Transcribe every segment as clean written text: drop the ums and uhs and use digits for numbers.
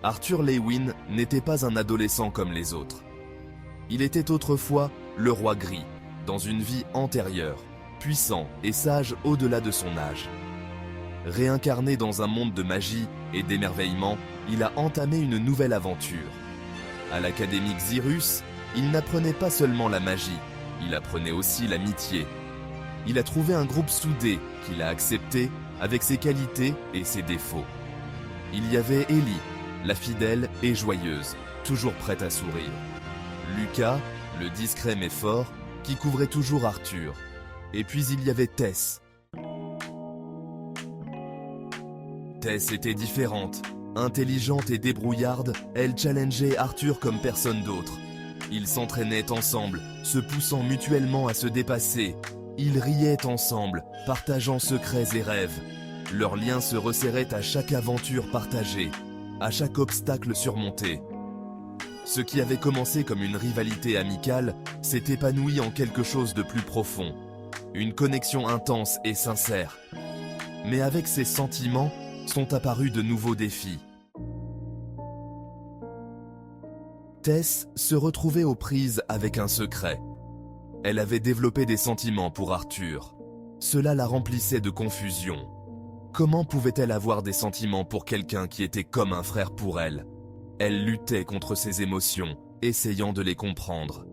Arthur Lewin n'était pas un adolescent comme les autres. Il était autrefois le roi gris, dans une vie antérieure, puissant et sage au-delà de son âge. Réincarné dans un monde de magie et d'émerveillement, il a entamé une nouvelle aventure. À l'Académie Xyrus, il n'apprenait pas seulement la magie, il apprenait aussi l'amitié. Il a trouvé un groupe soudé qu'il a accepté avec ses qualités et ses défauts. Il y avait Ellie, la fidèle et joyeuse, toujours prête à sourire. Lucas, le discret mais fort, qui couvrait toujours Arthur. Et puis il y avait Tess. Tess était différente. Intelligente et débrouillarde, elle challengeait Arthur comme personne d'autre. Ils s'entraînaient ensemble, se poussant mutuellement à se dépasser. Ils riaient ensemble, partageant secrets et rêves. Leurs liens se resserraient à chaque aventure partagée, à chaque obstacle surmonté. Ce qui avait commencé comme une rivalité amicale s'est épanoui en quelque chose de plus profond. Une connexion intense et sincère. Mais avec ces sentiments sont apparus de nouveaux défis. Tess se retrouvait aux prises avec un secret. Elle avait développé des sentiments pour Arthur. Cela la remplissait de confusion. Comment pouvait-elle avoir des sentiments pour quelqu'un qui était comme un frère pour elle? Elle luttait contre ses émotions, essayant de les comprendre.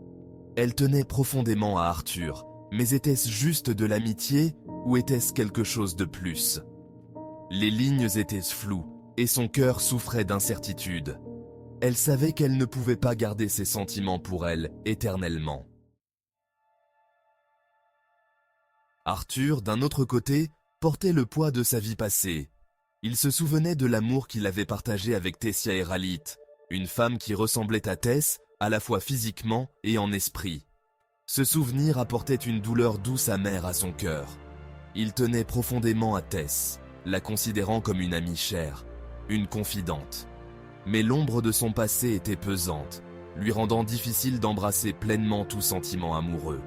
Elle tenait profondément à Arthur, mais était-ce juste de l'amitié ou était-ce quelque chose de plus? Les lignes étaient floues et son cœur souffrait d'incertitude. Elle savait qu'elle ne pouvait pas garder ses sentiments pour elle éternellement. Arthur, d'un autre côté, portait le poids de sa vie passée. Il se souvenait de l'amour qu'il avait partagé avec Tessia Eralite, une femme qui ressemblait à Tess, à la fois physiquement et en esprit. Ce souvenir apportait une douleur douce amère à son cœur. Il tenait profondément à Tess, la considérant comme une amie chère, une confidente. Mais l'ombre de son passé était pesante, lui rendant difficile d'embrasser pleinement tout sentiment amoureux.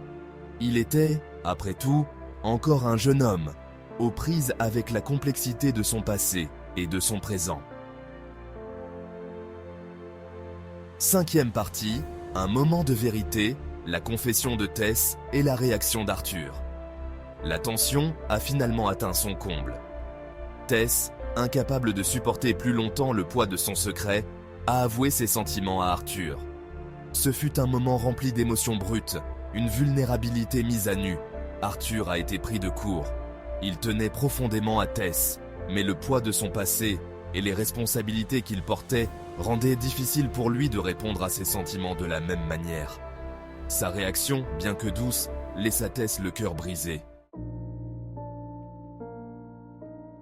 Il était, après tout, encore un jeune homme, aux prises avec la complexité de son passé et de son présent. Cinquième partie, un moment de vérité, la confession de Tess et la réaction d'Arthur. La tension a finalement atteint son comble. Tess, incapable de supporter plus longtemps le poids de son secret, a avoué ses sentiments à Arthur. Ce fut un moment rempli d'émotions brutes, une vulnérabilité mise à nu. Arthur a été pris de court. Il tenait profondément à Tess, mais le poids de son passé et les responsabilités qu'il portait rendaient difficile pour lui de répondre à ses sentiments de la même manière. Sa réaction, bien que douce, laissa Tess le cœur brisé.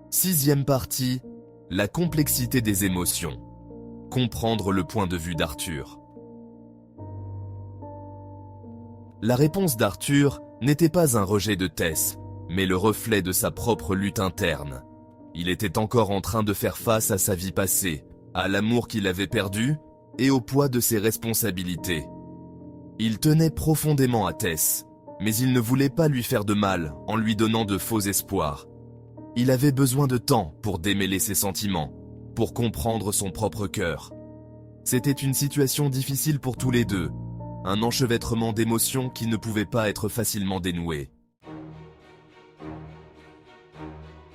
Sixième partie, la complexité des émotions. Comprendre le point de vue d'Arthur. La réponse d'Arthur n'était pas un rejet de Tess, mais le reflet de sa propre lutte interne. Il était encore en train de faire face à sa vie passée, à l'amour qu'il avait perdu et au poids de ses responsabilités. Il tenait profondément à Tess, mais il ne voulait pas lui faire de mal en lui donnant de faux espoirs. Il avait besoin de temps pour démêler ses sentiments, pour comprendre son propre cœur. C'était une situation difficile pour tous les deux, un enchevêtrement d'émotions qui ne pouvait pas être facilement dénoué.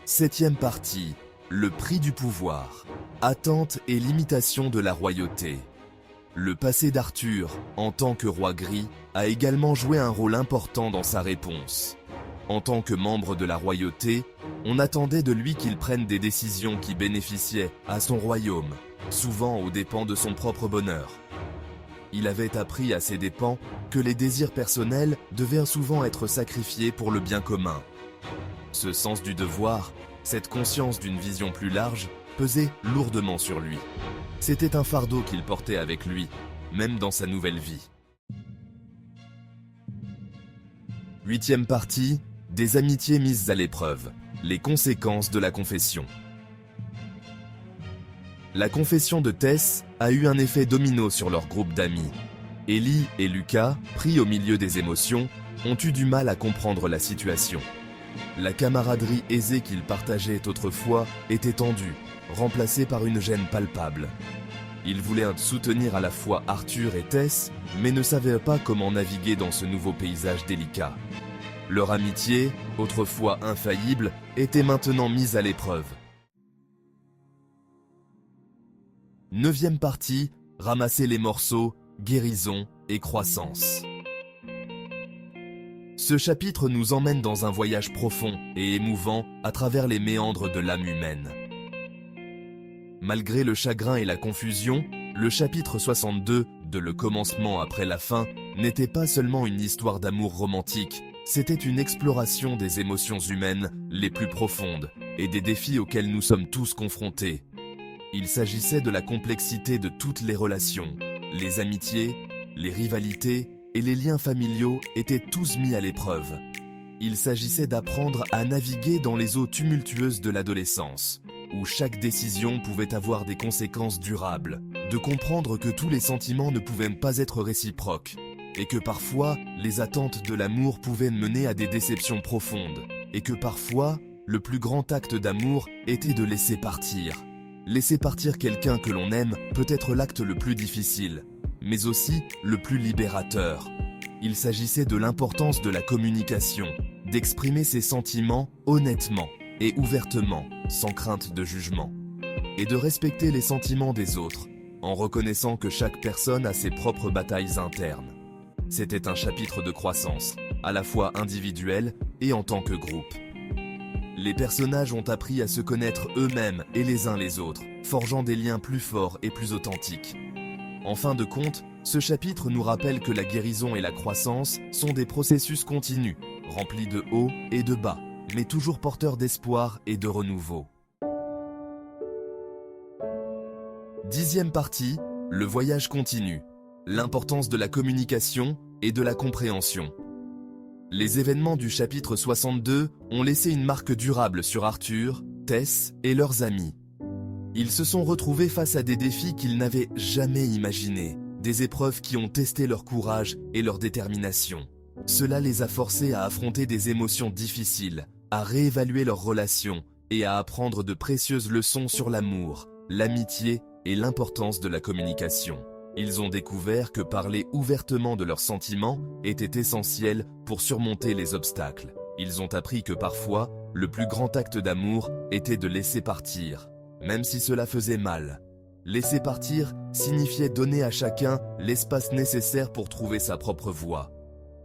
Septième partie, le prix du pouvoir, attente et limitation de la royauté. Le passé d'Arthur, en tant que roi gris, a également joué un rôle important dans sa réponse. En tant que membre de la royauté, on attendait de lui qu'il prenne des décisions qui bénéficiaient à son royaume, souvent aux dépens de son propre bonheur. Il avait appris à ses dépens que les désirs personnels devaient souvent être sacrifiés pour le bien commun. Ce sens du devoir, cette conscience d'une vision plus large, pesait lourdement sur lui. C'était un fardeau qu'il portait avec lui, même dans sa nouvelle vie. Huitième partie, des amitiés mises à l'épreuve, les conséquences de la confession. La confession de Tess a eu un effet domino sur leur groupe d'amis. Ellie et Lucas, pris au milieu des émotions, ont eu du mal à comprendre la situation. La camaraderie aisée qu'ils partageaient autrefois était tendue, remplacée par une gêne palpable. Il voulait soutenir à la fois Arthur et Tess, mais ne savait pas comment naviguer dans ce nouveau paysage délicat. Leur amitié, autrefois infaillible, était maintenant mise à l'épreuve. 9e partie, ramasser les morceaux, guérison et croissance. Ce chapitre nous emmène dans un voyage profond et émouvant à travers les méandres de l'âme humaine. Malgré le chagrin et la confusion, le chapitre 62 de Le commencement après la fin n'était pas seulement une histoire d'amour romantique, c'était une exploration des émotions humaines les plus profondes et des défis auxquels nous sommes tous confrontés. Il s'agissait de la complexité de toutes les relations, les amitiés, les rivalités et les liens familiaux étaient tous mis à l'épreuve. Il s'agissait d'apprendre à naviguer dans les eaux tumultueuses de l'adolescence, où chaque décision pouvait avoir des conséquences durables, de comprendre que tous les sentiments ne pouvaient pas être réciproques, et que parfois, les attentes de l'amour pouvaient mener à des déceptions profondes, et que parfois, le plus grand acte d'amour était de laisser partir. Laisser partir quelqu'un que l'on aime peut être l'acte le plus difficile, mais aussi le plus libérateur. Il s'agissait de l'importance de la communication, d'exprimer ses sentiments honnêtement et ouvertement, sans crainte de jugement, et de respecter les sentiments des autres, en reconnaissant que chaque personne a ses propres batailles internes. C'était un chapitre de croissance, à la fois individuel et en tant que groupe. Les personnages ont appris à se connaître eux-mêmes et les uns les autres, forgeant des liens plus forts et plus authentiques. En fin de compte, ce chapitre nous rappelle que la guérison et la croissance sont des processus continus, remplis de hauts et de bas, mais toujours porteurs d'espoir et de renouveau. 10e partie, le voyage continue, l'importance de la communication et de la compréhension. Les événements du chapitre 62 ont laissé une marque durable sur Arthur, Tess et leurs amis. Ils se sont retrouvés face à des défis qu'ils n'avaient jamais imaginés, des épreuves qui ont testé leur courage et leur détermination. Cela les a forcés à affronter des émotions difficiles, à réévaluer leurs relations et à apprendre de précieuses leçons sur l'amour, l'amitié et l'importance de la communication. Ils ont découvert que parler ouvertement de leurs sentiments était essentiel pour surmonter les obstacles. Ils ont appris que parfois, le plus grand acte d'amour était de laisser partir, même si cela faisait mal. Laisser partir signifiait donner à chacun l'espace nécessaire pour trouver sa propre voie,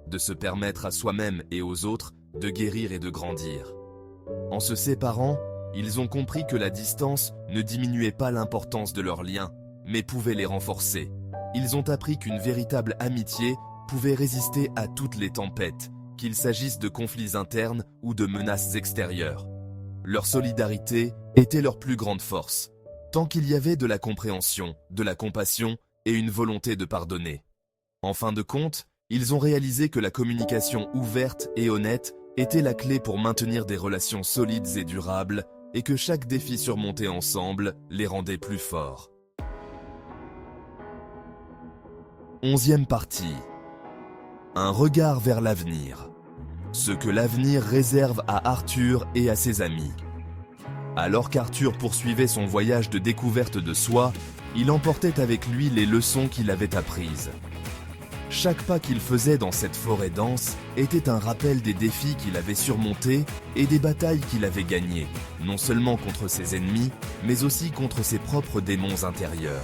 de se permettre à soi-même et aux autres de guérir et de grandir. En se séparant, ils ont compris que la distance ne diminuait pas l'importance de leurs liens, mais pouvait les renforcer. Ils ont appris qu'une véritable amitié pouvait résister à toutes les tempêtes, qu'il s'agisse de conflits internes ou de menaces extérieures. Leur solidarité était leur plus grande force, tant qu'il y avait de la compréhension, de la compassion et une volonté de pardonner. En fin de compte, ils ont réalisé que la communication ouverte et honnête était la clé pour maintenir des relations solides et durables, et que chaque défi surmonté ensemble les rendait plus forts. 11e partie. Un regard vers l'avenir. Ce que l'avenir réserve à Arthur et à ses amis. Alors qu'Arthur poursuivait son voyage de découverte de soi, il emportait avec lui les leçons qu'il avait apprises. Chaque pas qu'il faisait dans cette forêt dense était un rappel des défis qu'il avait surmontés et des batailles qu'il avait gagnées, non seulement contre ses ennemis, mais aussi contre ses propres démons intérieurs.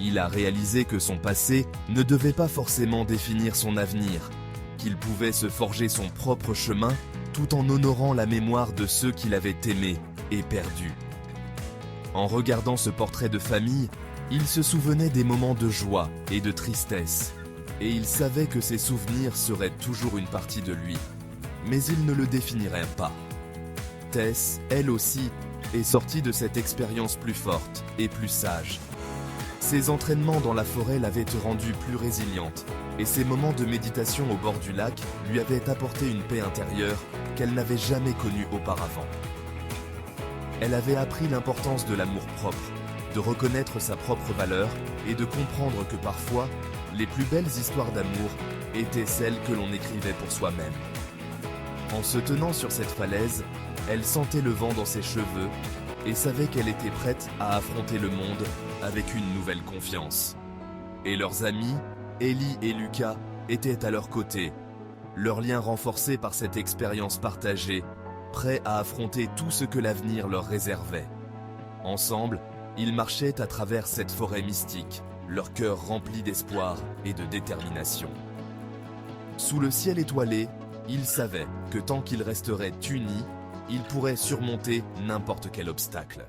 Il a réalisé que son passé ne devait pas forcément définir son avenir, qu'il pouvait se forger son propre chemin tout en honorant la mémoire de ceux qu'il avait aimés et perdus. En regardant ce portrait de famille, il se souvenait des moments de joie et de tristesse, et il savait que ces souvenirs seraient toujours une partie de lui, mais ils ne le définiraient pas. Tess, elle aussi, est sortie de cette expérience plus forte et plus sage. Ses entraînements dans la forêt l'avaient rendue plus résiliente, et ses moments de méditation au bord du lac lui avaient apporté une paix intérieure qu'elle n'avait jamais connue auparavant. Elle avait appris l'importance de l'amour-propre, de reconnaître sa propre valeur et de comprendre que parfois, les plus belles histoires d'amour étaient celles que l'on écrivait pour soi-même. En se tenant sur cette falaise, elle sentait le vent dans ses cheveux et savait qu'elle était prête à affronter le monde avec une nouvelle confiance. Et leurs amis, Ellie et Lucas, étaient à leur côté, leur lien renforcé par cette expérience partagée, prêts à affronter tout ce que l'avenir leur réservait. Ensemble, ils marchaient à travers cette forêt mystique, leur cœur rempli d'espoir et de détermination. Sous le ciel étoilé, ils savaient que tant qu'ils resteraient unis, ils pourraient surmonter n'importe quel obstacle.